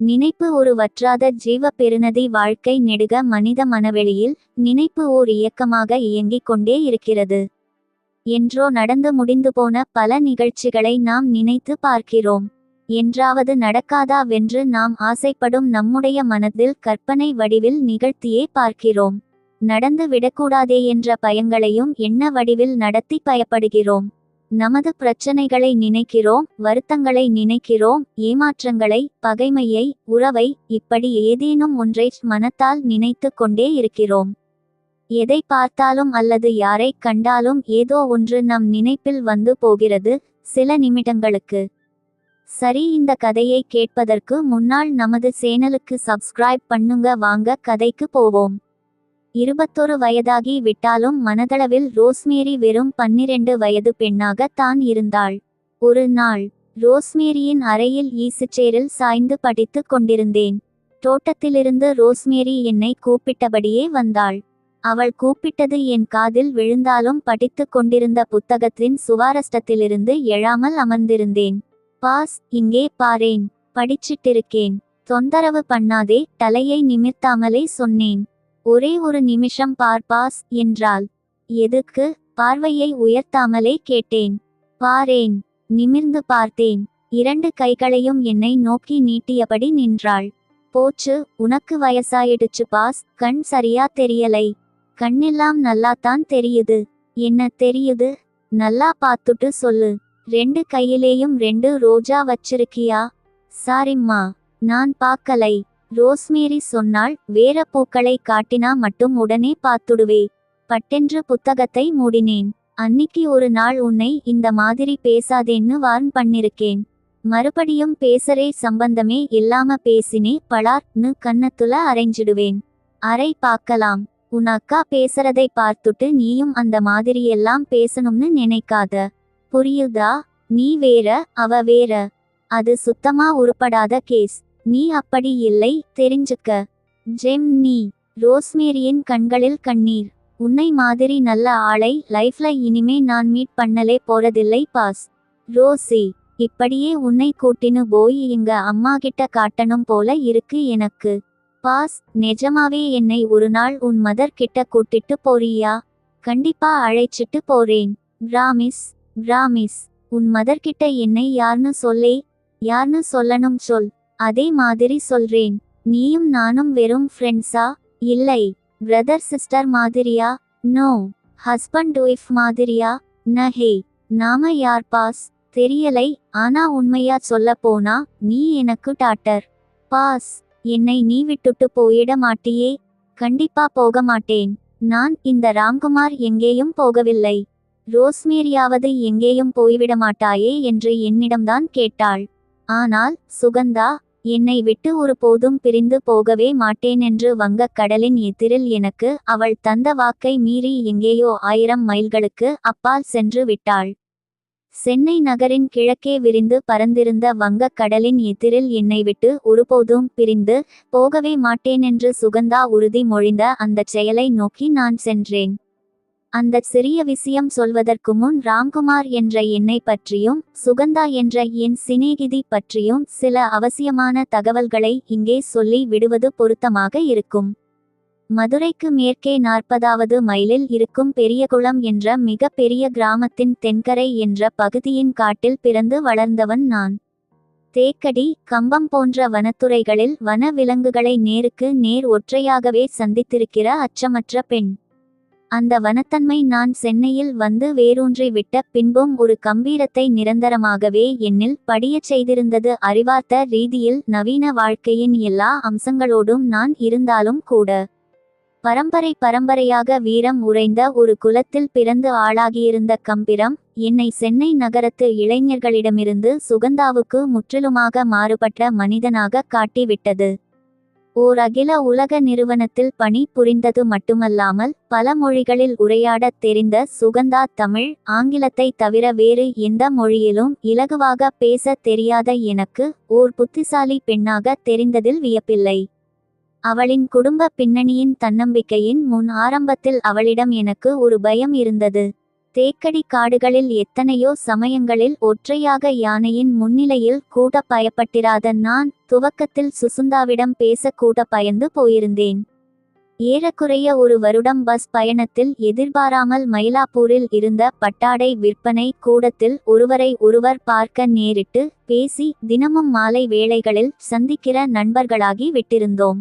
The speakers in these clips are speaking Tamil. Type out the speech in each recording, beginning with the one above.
நினைப்பு ஒரு வற்றாத ஜீவ பெருநதி. வாழ்க்கை நெடுக மனித மனவெளியில் நினைப்பு ஓர் இயக்கமாக இயங்கிக் கொண்டே இருக்கிறது. என்றோ நடந்து முடிந்து போன பல நிகழ்ச்சிகளை நாம் நினைத்து பார்க்கிறோம். என்றாவது நடக்காதா வென்று நாம் ஆசைப்படும் நம்முடைய மனதில் கற்பனை வடிவில் நிகழ்த்தியே பார்க்கிறோம். நடந்து விடக்கூடாதே என்ற பயங்களையும் எண்ண வடிவில் நடத்தி பயப்படுகிறோம். நமது பிரச்சனைகளை நினைக்கிறோம், வருத்தங்களை நினைக்கிறோம், ஏமாற்றங்களை, பகைமையை, உறவை, இப்படி ஏதேனும் ஒன்றை மனத்தால் நினைத்து கொண்டே இருக்கிறோம். எதை பார்த்தாலும் அல்லது யாரை கண்டாலும் ஏதோ ஒன்று நம் நினைப்பில் வந்து போகிறது சில நிமிடங்களுக்கு. சரி, இந்த கதையை கேட்பதற்கு முன்னால் நமது சேனலுக்கு சப்ஸ்கிரைப் பண்ணுங்க. வாங்க கதைக்கு போவோம். 21 வயதாகி விட்டாலும் மனதளவில் ரோஸ்மேரி வெறும் 12 வயது பெண்ணாக தான் இருந்தாள். ஒரு நாள் ரோஸ்மேரியின் அறையில் ஈசுச்சேரில் சாய்ந்து படித்து கொண்டிருந்தேன். தோட்டத்திலிருந்து ரோஸ்மேரி என்னை கூப்பிட்டபடியே வந்தாள். அவள் கூப்பிட்டது என் காதில் விழுந்தாலும் படித்து கொண்டிருந்த புத்தகத்தின் சுவாரஸ்யத்திலிருந்து எழாமல் அமர்ந்திருந்தேன். பாஸ், இங்கே பாரேன், படிச்சிட்டிருக்கேன், தொந்தரவு பண்ணாதே. தலையை நிமிர்த்தாமலே சொன்னேன். ஒரே ஒரு நிமிஷம் பார் பாஸ் என்றாள். எதுக்கு? பார்வையை உயர்த்தாமலே கேட்டேன். பாரேன். நிமிர்ந்து பார்த்தேன். 2 கைகளையும் என்னை நோக்கி நீட்டியபடி நின்றாள். போச்சு, உனக்கு வயசாயிடுச்சு பாஸ், கண் சரியா தெரியலை. கண்ணெல்லாம் நல்லாத்தான் தெரியுது. என்ன தெரியுது? நல்லா பார்த்துட்டு சொல்லு. 2 கையிலேயும் 2 ரோஜா வச்சிருக்கியா? சாரிம்மா, நான் பார்க்கலை. ரோஸ்மேரி சொன்னாள். வேற பூக்களை காட்டினா மட்டும் உடனே பார்த்துடுவே. பட்டென்று புத்தகத்தை மூடினேன். அன்னிக்கு ஒரு நாள் உன்னை இந்த மாதிரி பேசாதேன்னு வார்ன் பண்ணிருக்கேன். மறுபடியும் பேசறே, சம்பந்தமே இல்லாம பேசினே பளார்னு கன்னத்துல அரைஞ்சிடுவேன். அரை பார்க்கலாம். உன் அக்கா பேசுறதை பார்த்துட்டு நீயும் அந்த மாதிரியெல்லாம் பேசணும்னு நினைக்காத. புரியுதா? நீ வேற, அவ வேற. அது சுத்தமா உருப்படாத கேஸ். நீ அப்படி இல்லை, தெரிஞ்சுக்க. ஜெம் நீ. ரோஸ்மேரியின் கண்களில் கண்ணீர். உன்னை மாதிரி நல்ல ஆளை லைஃப்ல இனிமே நான் மீட் பண்ணலே போறதில்லை பாஸ். ரோசி, இப்படியே உன்னை கூட்டினு போய் எங்க அம்மா கிட்ட காட்டணும் போல இருக்கு எனக்கு. பாஸ், நிஜமாவே என்னை ஒரு நாள் உன் மதர் கிட்ட கூட்டிட்டு போறியா? கண்டிப்பா அழைச்சிட்டு போறேன். பிராமிஸ். பிராமிஸ். உன் மதர் கிட்ட என்னை யார்னு சொல்லே. யார்னு சொல்லணும் சொல். அதே மாதிரி சொல்றேன். நீயும் நானும் வெறும் ஃப்ரெண்ட்ஸா? இல்லை. பிரதர் சிஸ்டர் மாதிரியா? நோ. ஹஸ்பண்ட் ஒய்ஃப் மாதிரியா? நஹே. நாம யார் பாஸ்? தெரியலை. ஆனா உண்மையா சொல்ல போனா நீ எனக்கு டாட்டர். பாஸ், என்னை நீ விட்டுட்டு போயிட மாட்டியே? கண்டிப்பா போக மாட்டேன். நான் இந்த ராம்குமார் எங்கேயும் போகவில்லை. ரோஸ்மேரியாவது எங்கேயும் போய்விட மாட்டாயே என்று என்னிடம்தான் கேட்டாள். ஆனால் சுகந்தா, என்னை விட்டு ஒரு போதும் பிரிந்து போகவே மாட்டேனென்று வங்கக் கடலின் எதிரில் எனக்கு அவள் தந்த வாக்கை மீறி எங்கேயோ 1000 மைல்களுக்கு அப்பால் சென்று விட்டாள். சென்னை நகரின் கிழக்கே விரிந்து பறந்திருந்த வங்கக் கடலின் எதிரில் என்னை விட்டு ஒருபோதும் பிரிந்து போகவே மாட்டேனென்று சுகந்தா உறுதி மொழிந்த அந்தச் செயலை நோக்கி நான் சென்றேன். அந்த சிறிய விஷயம் சொல்வதற்கு முன் ராம்குமார் என்ற என்னை பற்றியும் சுகந்தா என்ற என் சிநேகிதி பற்றியும் சில அவசியமான தகவல்களை இங்கே சொல்லி விடுவது பொருத்தமாக இருக்கும். மதுரைக்கு மேற்கே 40வது மைலில் இருக்கும் பெரியகுளம் என்ற மிக பெரிய கிராமத்தின் தென்கரை என்ற பகுதியின் காட்டில் பிறந்து வளர்ந்தவன் நான். தேக்கடி, கம்பம் போன்ற வனத்துறைகளில் வன விலங்குகளை நேருக்கு நேர் ஒற்றையாகவே சந்தித்திருக்கிற அச்சமற்ற பெண். அந்த வனத்தன்மை நான் சென்னையில் வந்து வேரூன்றி விட்ட பின்பும் ஒரு கம்பீரத்தை நிரந்தரமாகவே என்னில் படியச் செய்திருந்தது. அறிவார்த்த ரீதியில் நவீன வாழ்க்கையின் எல்லா அம்சங்களோடும் நான் இருந்தாலும் கூட பரம்பரையாக வீரம் உறைந்த ஒரு குலத்தில் பிறந்து ஆளாகியிருந்த கம்பீரம் என்னை சென்னை நகரத்து இளைஞர்களிடமிருந்து சுகந்தாவுக்கு முற்றிலுமாக மாறுபட்ட மனிதனாக காட்டிவிட்டது. ஓர் அகில உலக நிறுவனத்தில் பணி புரிந்தது மட்டுமல்லாமல் பல மொழிகளில் உரையாடத் தெரிந்த சுகந்தா தமிழ், ஆங்கிலத்தை தவிர வேறு எந்த மொழியிலும் இலகுவாக பேச தெரியாத எனக்கு ஓர் புத்திசாலி பெண்ணாக தெரிந்ததில் வியப்பில்லை. அவளின் குடும்ப பின்னணியின் தன்னம்பிக்கையின் முன் ஆரம்பத்தில் அவளிடம் எனக்கு ஒரு பயம் இருந்தது. தேக்கடி காடுகளில் எத்தனையோ சமயங்களில் ஒற்றையாக யானையின் முன்னிலையில் கூட பயப்பட்டிராத நான் துவக்கத்தில் சுசுந்தாவிடம் பேச கூட பயந்து போயிருந்தேன். ஏறக்குறைய ஒரு வருடம் பஸ் பயணத்தில் எதிர்பாராமல் மயிலாப்பூரில் இருந்த பட்டாடை விற்பனை கூடத்தில் ஒருவரை ஒருவர் பார்க்க நேரிட்டு பேசி தினமும் மாலை வேளைகளில் சந்திக்கிற நண்பர்களாகி விட்டிருந்தோம்.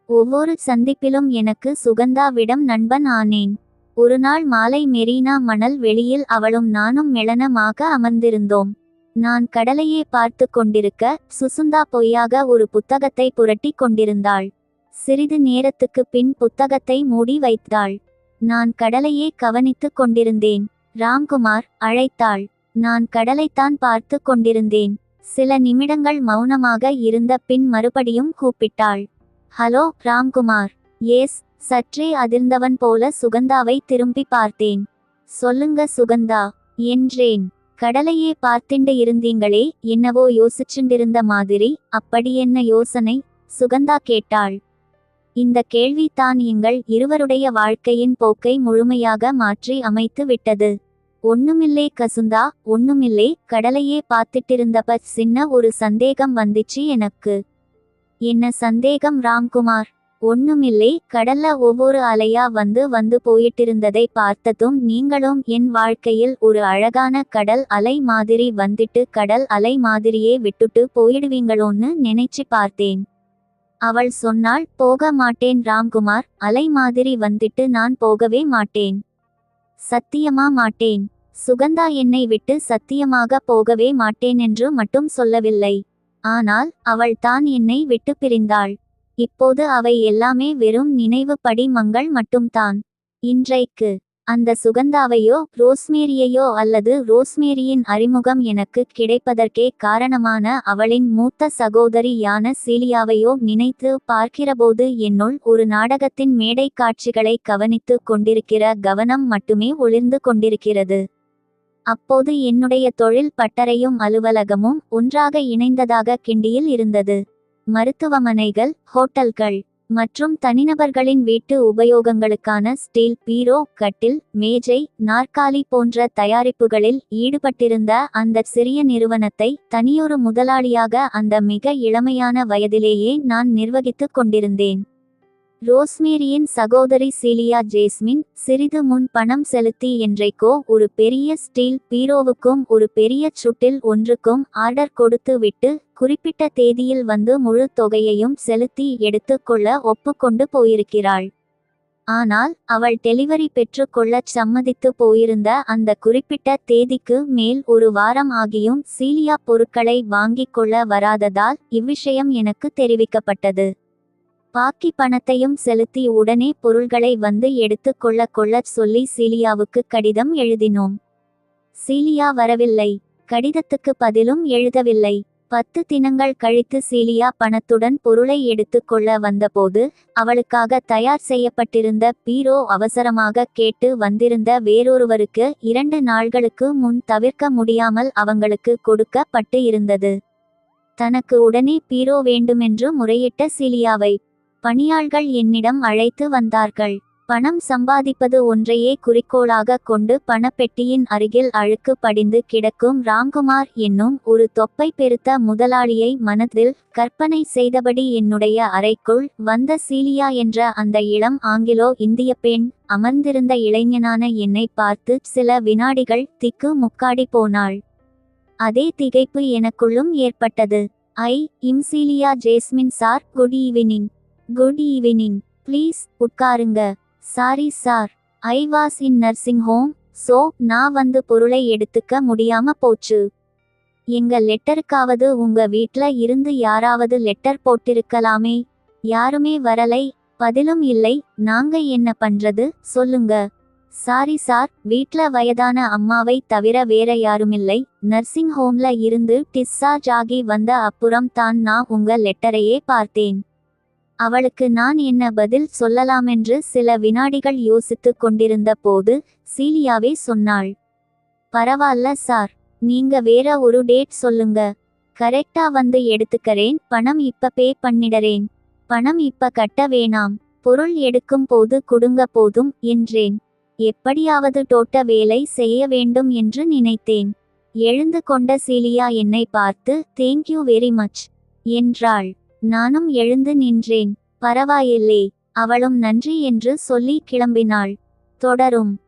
ஒவ்வொரு சந்திப்பிலும் எனக்கு சுகந்தாவிடம் நண்பன் ஆனேன். ஒரு நாள் மாலை மெரீனா மணல் வெளியில் அவளும் நானும் மெளனமாக அமர்ந்திருந்தோம். நான் கடலையே பார்த்து கொண்டிருக்க சுசுந்தா பொய்யாக ஒரு புத்தகத்தை புரட்டி கொண்டிருந்தாள். சிறிது நேரத்துக்கு பின் புத்தகத்தை மூடி வைத்தாள். நான் கடலையே கவனித்து கொண்டிருந்தேன். ராம்குமார் அழைத்தாள். நான் கடலைத்தான் பார்த்து கொண்டிருந்தேன். சில நிமிடங்கள் மௌனமாக இருந்த பின் மறுபடியும் கூப்பிட்டாள். ஹலோ ராம்குமார். எஸ். சற்றே அதிர்ந்தவன் போல சுகந்தாவை திரும்பி பார்த்தேன். சொல்லுங்க சுகந்தா என்றேன். கடலையே பார்த்திண்டு இருந்தீங்களே, என்னவோ யோசிச்சுண்டிருந்த மாதிரி. அப்படி என்ன யோசனை? சுகந்தா கேட்டாள். இந்த கேள்வி தான் எங்கள் இருவருடைய வாழ்க்கையின் போக்கை முழுமையாக மாற்றி அமைத்து விட்டது. ஒண்ணுமில்லே கசுந்தா, ஒண்ணுமில்லே. கடலையே பார்த்திட்டிருந்தப்ப சின்ன ஒரு சந்தேகம் வந்துச்சு எனக்கு. என்ன சந்தேகம் ராம்குமார்? ஒண்ணுமில்லே. கடல்ல ஒவ்வொரு அலையா வந்து வந்து போயிட்டிருந்ததை பார்த்ததும் நீங்களும் என் வாழ்க்கையில் ஒரு அழகான கடல் அலை மாதிரி வந்துட்டு கடல் அலை மாதிரியே விட்டுட்டு போயிடுவீங்களோன்னு நினைச்சு பார்த்தேன். அவள் சொன்னாள். போக மாட்டேன் ராம்குமார். அலை மாதிரி வந்துட்டு நான் போகவே மாட்டேன். சத்தியமா மாட்டேன். சுகந்தா என்னை விட்டு சத்தியமாக போகவே மாட்டேனென்று மட்டும் சொல்லவில்லை. ஆனால் அவள் தான் என்னை விட்டு பிரிந்தாள். இப்போது அவை எல்லாமே வெறும் நினைவு படிமங்கள் மட்டும்தான். இன்றைக்கு அந்த சுகந்தாவையோ ரோஸ்மேரியையோ அல்லது ரோஸ்மேரியின் அறிமுகம் எனக்கு கிடைப்பதற்கே காரணமான அவளின் மூத்த சகோதரி யான சீலியாவையோ நினைத்து பார்க்கிறபோது என்னுள் ஒரு நாடகத்தின் மேடை காட்சிகளை கவனித்து கொண்டிருக்கிற கவனம் மட்டுமே ஒளிர்ந்து கொண்டிருக்கிறது. அப்போது என்னுடைய தொழில் பட்டறையும் அலுவலகமும் ஒன்றாக இணைந்ததாக கிண்டியில் இருந்தது. மருத்துவமனைகள், ஹோட்டல்கள் மற்றும் தனிநபர்களின் வீட்டு உபயோகங்களுக்கான ஸ்டீல் பீரோ, கட்டில், மேஜை, நாற்காலி போன்ற தயாரிப்புகளில் ஈடுபட்டிருந்த அந்த சிறிய நிறுவனத்தை தனியொரு முதலாளியாக அந்த மிக இளமையான வயதிலேயே நான் நிர்வகித்துக் கொண்டிருந்தேன். ரோஸ்மேரியின் சகோதரி சீலியா ஜேஸ்மின் சிறிது முன் பணம் செலுத்தி என்றைக்கோ ஒரு பெரிய ஸ்டீல் பீரோவுக்கும் ஒரு பெரிய சுட்டில் ஒன்றுக்கும் ஆர்டர் கொடுத்து விட்டு குறிப்பிட்ட தேதியில் வந்து முழு தொகையையும் செலுத்தி எடுத்து கொள்ள ஒப்புக்கொண்டு போயிருக்கிறாள். ஆனால் அவள் டெலிவரி பெற்று கொள்ளச் சம்மதித்து போயிருந்த அந்த குறிப்பிட்ட தேதிக்கு மேல் ஒரு வாரம் ஆகியும் சீலியா பொருட்களை வாங்கிக் கொள்ள வராததால் இவ்விஷயம் எனக்கு தெரிவிக்கப்பட்டது. பாக்கி பணத்தையும் செலுத்தி உடனே பொருள்களை வந்து எடுத்து கொள்ளச் சொல்லி சீலியாவுக்கு கடிதம் எழுதினோம். சீலியா வரவில்லை. கடிதத்துக்கு பதிலும் எழுதவில்லை. 10 தினங்கள் கழித்து சீலியா பணத்துடன் பொருளை எடுத்து கொள்ள வந்தபோது அவளுக்காக தயார் செய்யப்பட்டிருந்த பீரோ அவசரமாக கேட்டு வந்திருந்த வேறொருவருக்கு 2 நாள்களுக்கு முன் தவிர்க்க முடியாமல் அவங்களுக்கு கொடுக்கப்பட்டு இருந்தது. தனக்கு உடனே பீரோ வேண்டுமென்று முறையிட்ட சீலியாவை பணியாள்கள் என்னிடம் அழைத்து வந்தார்கள். பணம் சம்பாதிப்பது ஒன்றையே குறிக்கோளாக கொண்டு பணப்பெட்டியின் அருகில் அழுக்கு படிந்து கிடக்கும் ராம்குமார் என்னும் ஒரு தொப்பை பெருத்த முதலாளியை மனதில் கற்பனை செய்தபடி என்னுடைய அறைக்குள் வந்த சீலியா என்ற அந்த இளம் ஆங்கிலோ இந்திய பெண் அமர்ந்திருந்த இளைஞனான என்னை பார்த்து சில வினாடிகள் திக்கு முக்காடி போனாள். அதே திகைப்பு எனக்குள்ளும் ஏற்பட்டது. I'm Celia Jasmine sir. Good evening. Good evening. Please உட்காருங்க. Sorry sir, I was in nursing home, so நான் வந்து பொருளை எடுத்துக்க முடியாம போச்சு. எங்க லெட்டருக்காவது உங்க வீட்ல இருந்து யாராவது லெட்டர் போட்டிருக்கலாமே. யாருமே வரலை. பதிலும் இல்லை. நாங்க என்ன பண்றது சொல்லுங்க. சாரி சார், வீட்ல வயதான அம்மாவை தவிர வேற யாருமில்லை. நர்சிங் ஹோம்ல இருந்து டிஸ்சார்ஜ் ஆகி வந்த அப்புறம் தான் நான் உங்க லெட்டரையே பார்த்தேன். அவளுக்கு நான் என்ன பதில் சொல்லலாமென்று சில வினாடிகள் யோசித்து கொண்டிருந்த போது சீலியாவே சொன்னாள். பரவால்ல சார், நீங்க வேற ஒரு டேட் சொல்லுங்க. கரெக்டா வந்து எடுத்துக்கறேன். பணம் இப்ப பே பண்ணிடறேன். பணம் இப்ப கட்ட வேணாம். பொருள் எடுக்கும் போது குடுங்க போதும் என்றேன். எப்படியாவது தோட்ட வேலை செய்ய வேண்டும் என்று நினைத்தேன். எழுந்து கொண்ட சீலியா என்னை பார்த்து தேங்க்யூ வெரி மச் என்றாள். நானும் எழுந்து நின்றேன். பரவாயில்லை. அவளும் நன்றி என்று சொல்லி கிளம்பினாள். தொடரும்.